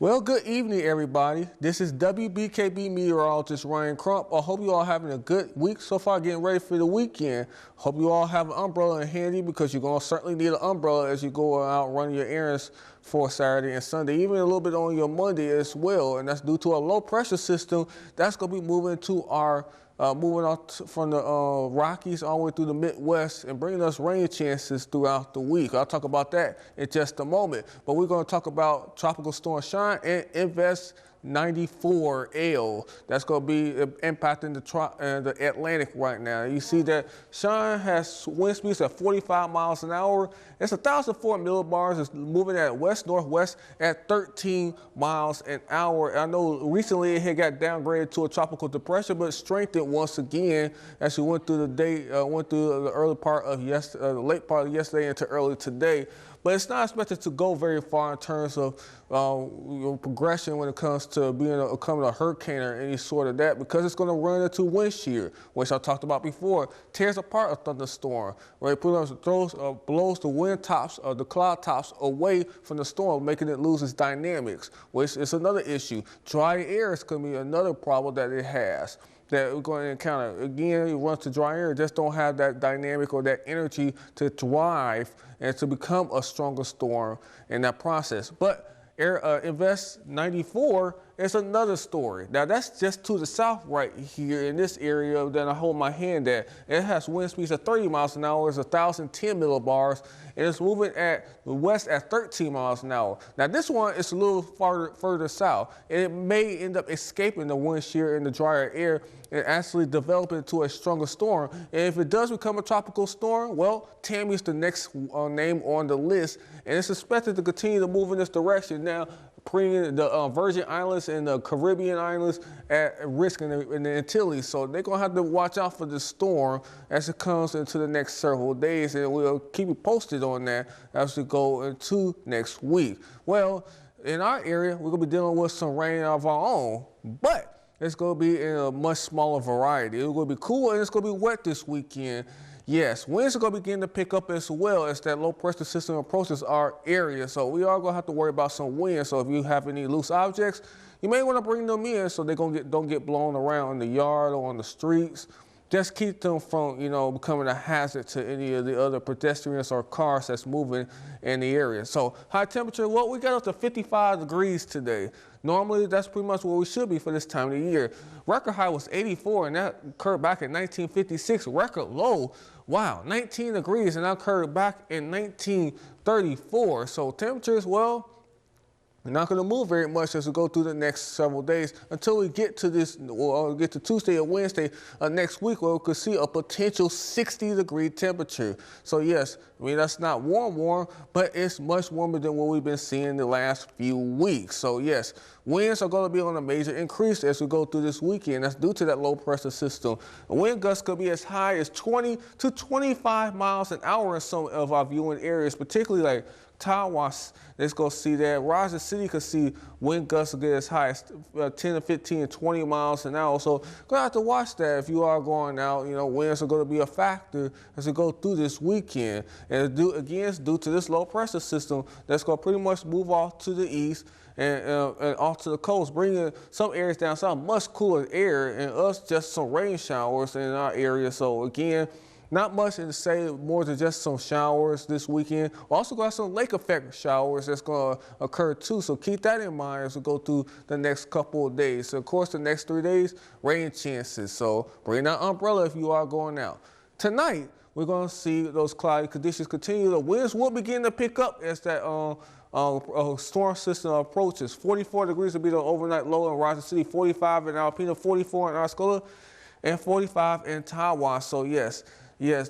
Well, good evening, everybody. This is WBKB Meteorologist Ryan Crump. I hope you all having a good week so far, getting ready for the weekend. Hope you all have an umbrella in handy because you're going to certainly need an umbrella as you go out running your errands for Saturday and Sunday, even a little bit on your Monday as well. And that's due to a low pressure system that's going to be moving to our moving out from the Rockies all the way through the Midwest and bringing us rain chances throughout the week. I'll talk about that in just a moment. But we're going to talk about Tropical Storm Shine and Invest 94L. That's going to be impacting the Atlantic right now. You see that Shine has wind speeds at 45 miles an hour. It's 1,004 millibars. It's moving at west-northwest at 13 miles an hour. I know recently it had got downgraded to a tropical depression, but strengthened once again as we went through the day, went through the early part of yesterday, the late part of yesterday into early today. But it's not expected to go very far in terms of progression when it comes to becoming a hurricane or any sort of that, because it's going to run into wind shear, which I talked about before, tears apart a thunderstorm, right? Blows the wind tops or the cloud tops away from the storm, making it lose its dynamics, which is another issue. Dry air is going to be another problem that it has, that we're going to encounter. Again, it runs to dry air, just don't have that dynamic or that energy to thrive and to become a stronger storm in that process. But Invest 94 is another story. Now that's just to the south right here in this area that I hold my hand at. It has wind speeds of 30 miles an hour, it's 1,010 millibars, and it's moving at the west at 13 miles an hour. Now this one is a little further south, and it may end up escaping the wind shear and the drier air and actually develop into a stronger storm. And if it does become a tropical storm, well, Tammy is the next name on the list, and it's expected to continue to move in this direction. Now, bringing the Virgin Islands and the Caribbean islands at risk in the Antilles. So they're going to have to watch out for the storm as it comes into the next several days, and we'll keep you posted on that as we go into next week. Well, in our area, we're going to be dealing with some rain of our own, but it's going to be in a much smaller variety. It's going to be cool and it's going to be wet this weekend. Yes, winds are going to begin to pick up as well as that low pressure system approaches our area. So we are going to have to worry about some wind. So if you have any loose objects, you may want to bring them in so they don't get blown around in the yard or on the streets. Just keep them from, becoming a hazard to any of the other pedestrians or cars that's moving in the area. So high temperature, well, we got up to 55 degrees today. Normally, that's pretty much where we should be for this time of the year. Record high was 84, and that occurred back in 1956. Record low, wow, 19 degrees, and that occurred back in 1934. So temperatures, well, we're not going to move very much as we go through the next several days until we get to get to Tuesday or Wednesday next week, where we could see a potential 60-degree temperature. So yes, I mean, that's not warm, but it's much warmer than what we've been seeing the last few weeks. So yes, winds are going to be on a major increase as we go through this weekend. That's due to that low pressure system. Wind gusts could be as high as 20 to 25 miles an hour in some of our viewing areas, particularly like Tawas. Let's go see that. Roger City could see wind gusts get as high as 10 to 15 and 20 miles an hour. So gonna have to watch that if you are going out. Winds are going to be a factor as we go through this weekend. And it's due to this low pressure system that's going to pretty much move off to the east and off to the coast, bringing some areas down south, much cooler air, and us just some rain showers in our area. So again, not much to say more than just some showers this weekend. We're also going to have some lake effect showers that's going to occur too. So keep that in mind as we go through the next couple of days. So of course, the next 3 days, rain chances. So bring that umbrella if you are going out. Tonight, we're going to see those cloudy conditions continue. The winds will begin to pick up as that storm system approaches. 44 degrees will be the overnight low in Roger City, 45 in Alpena, 44 in Osceola, and 45 in Tawas. So yes,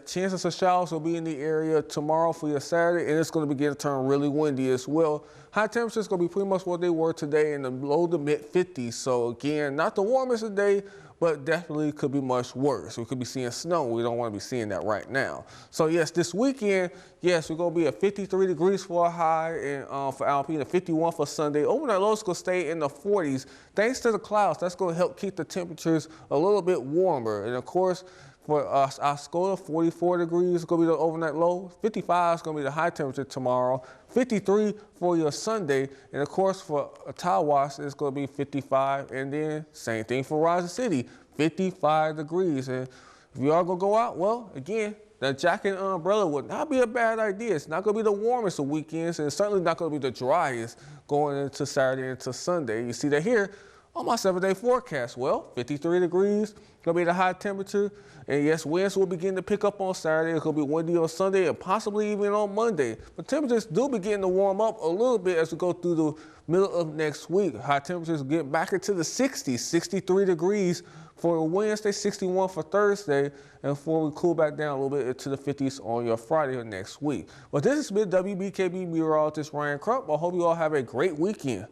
chances of showers will be in the area tomorrow for your Saturday, and it's going to begin to turn really windy as well. High temperatures going to be pretty much what they were today in the low to mid 50s. So again, not the warmest of the day, but definitely could be much worse. We could be seeing snow. We don't want to be seeing that right now. So yes, this weekend, yes, we're going to be at 53 degrees for a high and for Alpena, 51 for Sunday. Overnight lows going to stay in the 40s. Thanks to the clouds, that's going to help keep the temperatures a little bit warmer. And of course, For Osceola, 44 degrees is going to be the overnight low. 55 is going to be the high temperature tomorrow. 53 for your Sunday. And of course, for Tawas, it's going to be 55. And then same thing for Rising City, 55 degrees. And if you are going to go out, well, again, the jacket and umbrella would not be a bad idea. It's not going to be the warmest of weekends, and it's certainly not going to be the driest going into Saturday into Sunday. You see that here on my 7-day forecast. Well, 53 degrees, going to be the high temperature. And yes, winds will begin to pick up on Saturday. It's going to be windy on Sunday and possibly even on Monday. But temperatures do begin to warm up a little bit as we go through the middle of next week. High temperatures get back into the 60s, 63 degrees for Wednesday, 61 for Thursday, and before we cool back down a little bit into the 50s on your Friday of next week. But this has been WBKB meteorologist Ryan Crump. I hope you all have a great weekend.